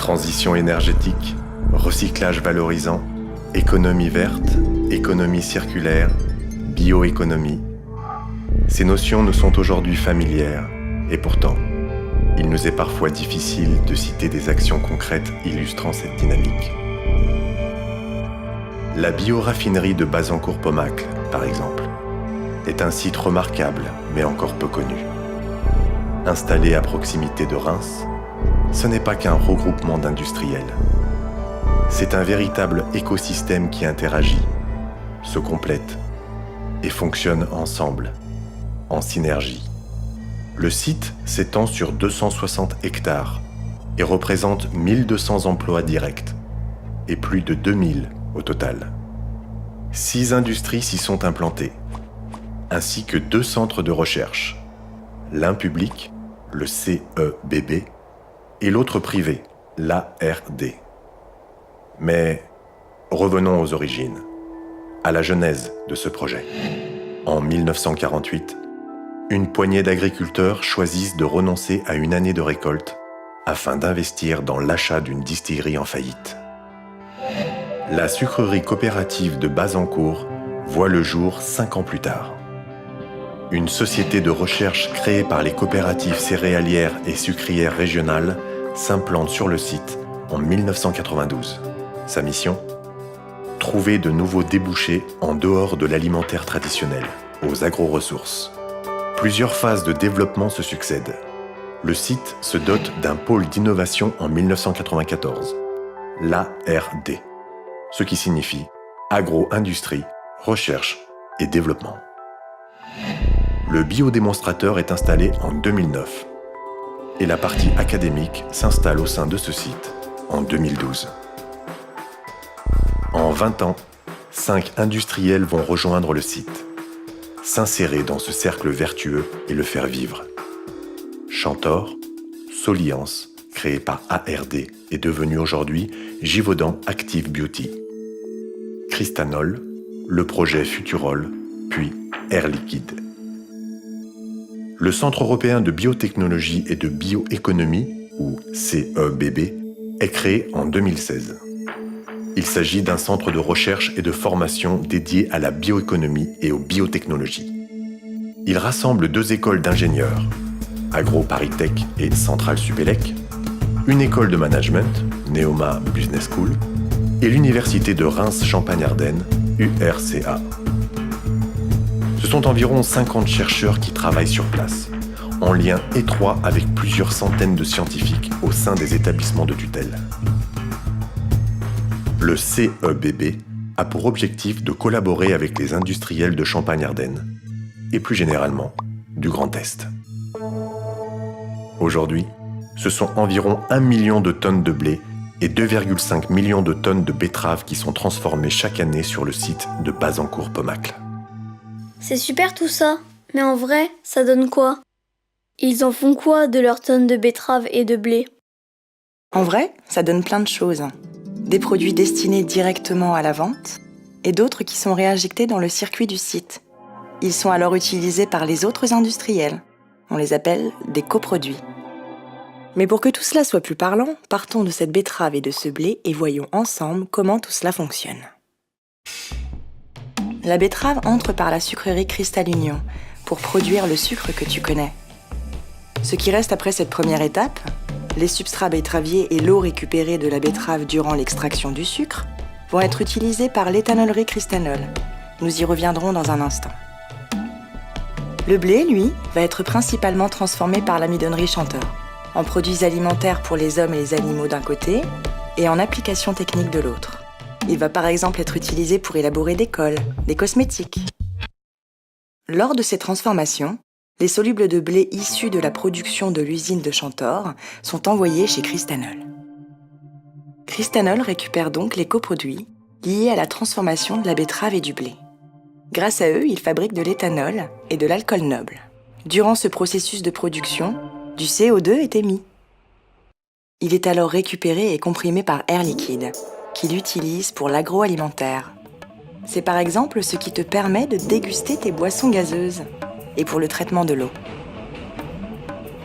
Transition énergétique, recyclage valorisant, économie verte, économie circulaire, bioéconomie. Ces notions nous sont aujourd'hui familières et pourtant, il nous est parfois difficile de citer des actions concrètes illustrant cette dynamique. La bioraffinerie de Bazancourt-Pomacle, par exemple, est un site remarquable mais encore peu connu. Installé à proximité de Reims, ce n'est pas qu'un regroupement d'industriels. C'est un véritable écosystème qui interagit, se complète et fonctionne ensemble, en synergie. Le site s'étend sur 260 hectares et représente 1200 emplois directs et plus de 2000 au total. 6 industries s'y sont implantées, ainsi que 2 centres de recherche, l'un public, le CEBB, et l'autre privé, l'ARD. Mais revenons aux origines, à la genèse de ce projet. En 1948, une poignée d'agriculteurs choisissent de renoncer à une année de récolte afin d'investir dans l'achat d'une distillerie en faillite. La sucrerie coopérative de Bazancourt voit le jour 5 ans plus tard. Une société de recherche créée par les coopératives céréalières et sucrières régionales s'implante sur le site en 1992. Sa mission ? Trouver de nouveaux débouchés en dehors de l'alimentaire traditionnel, aux agro-ressources. Plusieurs phases de développement se succèdent. Le site se dote d'un pôle d'innovation en 1994, l'ARD, ce qui signifie agro-industrie, recherche et développement. Le biodémonstrateur est installé en 2009 et la partie académique s'installe au sein de ce site en 2012. En 20 ans, 5 industriels vont rejoindre le site, s'insérer dans ce cercle vertueux et le faire vivre. Chantor, Soliance, créé par ARD, est devenu aujourd'hui Givaudan Active Beauty. Cristanol, le projet Futurol, puis Air Liquide. Le Centre européen de biotechnologie et de bioéconomie, ou CEBB, est créé en 2016. Il s'agit d'un centre de recherche et de formation dédié à la bioéconomie et aux biotechnologies. Il rassemble 2 écoles d'ingénieurs, AgroParisTech et Centrale Supélec, une école de management, Neoma Business School, et l'université de Reims-Champagne-Ardenne, URCA. Ce sont environ 50 chercheurs qui travaillent sur place, en lien étroit avec plusieurs centaines de scientifiques au sein des établissements de tutelle. Le CEBB a pour objectif de collaborer avec les industriels de Champagne-Ardenne et plus généralement du Grand Est. Aujourd'hui, ce sont environ 1 million de tonnes de blé et 2,5 millions de tonnes de betteraves qui sont transformées chaque année sur le site de Bazancourt-Pomacle. C'est super tout ça, mais en vrai, ça donne quoi ? Ils en font quoi de leurs tonnes de betteraves et de blé ? En vrai, ça donne plein de choses. Des produits destinés directement à la vente et d'autres qui sont réinjectés dans le circuit du site. Ils sont alors utilisés par les autres industriels. On les appelle des coproduits. Mais pour que tout cela soit plus parlant, partons de cette betterave et de ce blé et voyons ensemble comment tout cela fonctionne. La betterave entre par la sucrerie Cristal Union pour produire le sucre que tu connais. Ce qui reste après cette première étape, les substrats betteraviers et l'eau récupérée de la betterave durant l'extraction du sucre vont être utilisés par l'éthanolerie Cristanol. Nous y reviendrons dans un instant. Le blé, lui, va être principalement transformé par l'amidonnerie Chantor, en produits alimentaires pour les hommes et les animaux d'un côté et en applications techniques de l'autre. Il va par exemple être utilisé pour élaborer des colles, des cosmétiques. Lors de ces transformations, les solubles de blé issus de la production de l'usine de Chantor sont envoyés chez Cristanol. Cristanol récupère donc les coproduits liés à la transformation de la betterave et du blé. Grâce à eux, il fabrique de l'éthanol et de l'alcool noble. Durant ce processus de production, du CO2 est émis. Il est alors récupéré et comprimé par Air Liquide, qui l'utilise pour l'agroalimentaire. C'est par exemple ce qui te permet de déguster tes boissons gazeuses et pour le traitement de l'eau.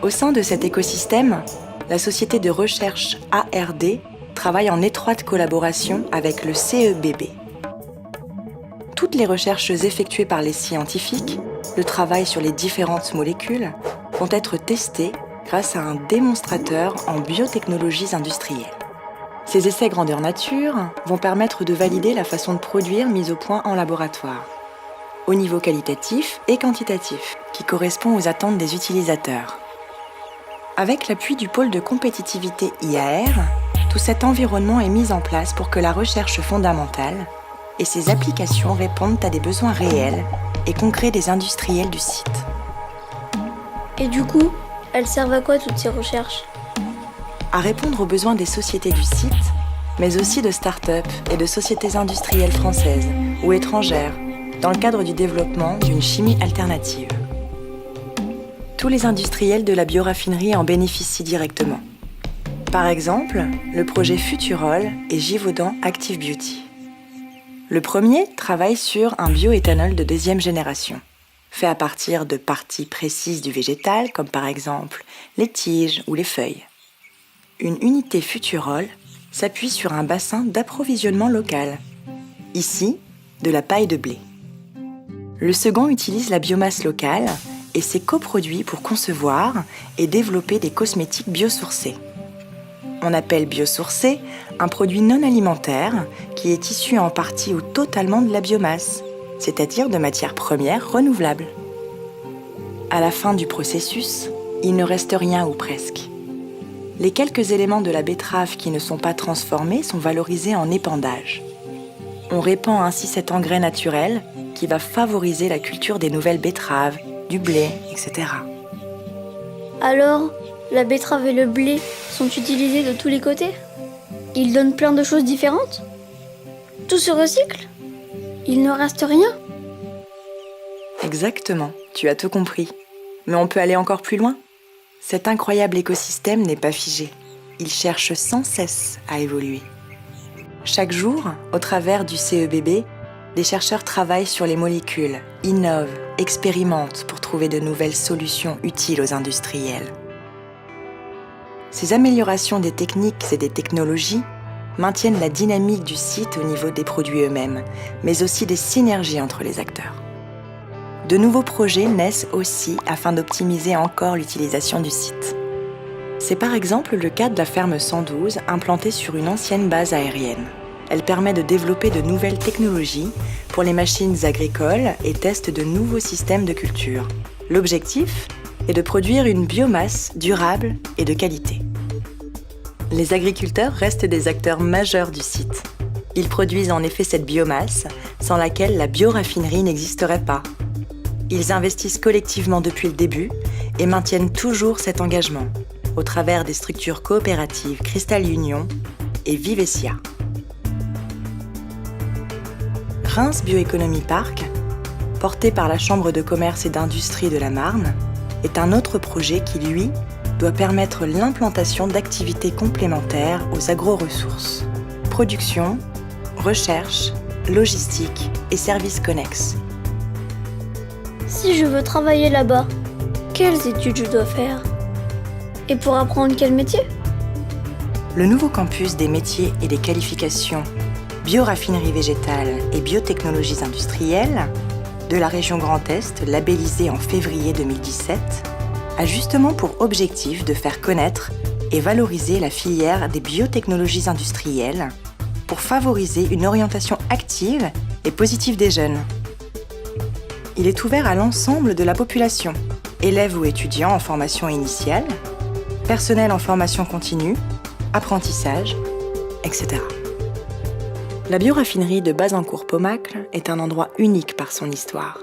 Au sein de cet écosystème, la société de recherche ARD travaille en étroite collaboration avec le CEBB. Toutes les recherches effectuées par les scientifiques, le travail sur les différentes molécules, vont être testées grâce à un démonstrateur en biotechnologies industrielles. Ces essais grandeur nature vont permettre de valider la façon de produire mise au point en laboratoire, au niveau qualitatif et quantitatif, qui correspond aux attentes des utilisateurs. Avec l'appui du pôle de compétitivité IAR, tout cet environnement est mis en place pour que la recherche fondamentale et ses applications répondent à des besoins réels et concrets des industriels du site. Et du coup, elles servent à quoi toutes ces recherches ? À répondre aux besoins des sociétés du site, mais aussi de start-up et de sociétés industrielles françaises ou étrangères, dans le cadre du développement d'une chimie alternative. Tous les industriels de la bioraffinerie en bénéficient directement. Par exemple, le projet Futurol et Givaudan Active Beauty. Le premier travaille sur un bioéthanol de deuxième génération, fait à partir de parties précises du végétal, comme par exemple les tiges ou les feuilles. Une unité Futurol s'appuie sur un bassin d'approvisionnement local, ici de la paille de blé. Le second utilise la biomasse locale et ses coproduits pour concevoir et développer des cosmétiques biosourcés. On appelle biosourcé un produit non alimentaire qui est issu en partie ou totalement de la biomasse, c'est-à-dire de matières premières renouvelables. À la fin du processus, il ne reste rien ou presque. Les quelques éléments de la betterave qui ne sont pas transformés sont valorisés en épandage. On répand ainsi cet engrais naturel qui va favoriser la culture des nouvelles betteraves, du blé, etc. Alors, la betterave et le blé sont utilisés de tous les côtés ? Ils donnent plein de choses différentes ? Tout se recycle ? Il ne reste rien ? Exactement, tu as tout compris. Mais on peut aller encore plus loin. Cet incroyable écosystème n'est pas figé. Il cherche sans cesse à évoluer. Chaque jour, au travers du CEBB, des chercheurs travaillent sur les molécules, innovent, expérimentent pour trouver de nouvelles solutions utiles aux industriels. Ces améliorations des techniques et des technologies maintiennent la dynamique du site au niveau des produits eux-mêmes, mais aussi des synergies entre les acteurs. De nouveaux projets naissent aussi afin d'optimiser encore l'utilisation du site. C'est par exemple le cas de la ferme 112 implantée sur une ancienne base aérienne. Elle permet de développer de nouvelles technologies pour les machines agricoles et teste de nouveaux systèmes de culture. L'objectif est de produire une biomasse durable et de qualité. Les agriculteurs restent des acteurs majeurs du site. Ils produisent en effet cette biomasse sans laquelle la bioraffinerie n'existerait pas. Ils investissent collectivement depuis le début et maintiennent toujours cet engagement au travers des structures coopératives Cristal Union et Vivesia. Reims Bioéconomie Park, porté par la Chambre de commerce et d'industrie de la Marne, est un autre projet qui, lui, doit permettre l'implantation d'activités complémentaires aux agro-ressources. Production, recherche, logistique et services connexes. Si je veux travailler là-bas, quelles études je dois faire ? Et pour apprendre quel métier ? Le nouveau campus des métiers et des qualifications bioraffinerie végétale et biotechnologies industrielles de la région Grand Est, labellisé en février 2017, a justement pour objectif de faire connaître et valoriser la filière des biotechnologies industrielles pour favoriser une orientation active et positive des jeunes. Il est ouvert à l'ensemble de la population, élèves ou étudiants en formation initiale, personnel en formation continue, apprentissage, etc. La bioraffinerie de Bazancourt-Pomacle est un endroit unique par son histoire.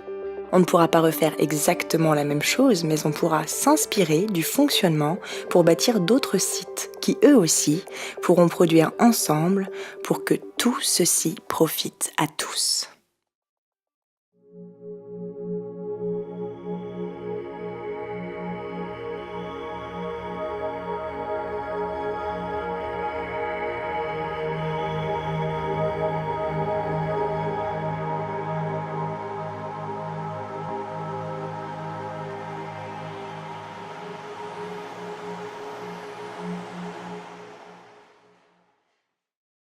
On ne pourra pas refaire exactement la même chose, mais on pourra s'inspirer du fonctionnement pour bâtir d'autres sites qui, eux aussi, pourront produire ensemble pour que tout ceci profite à tous.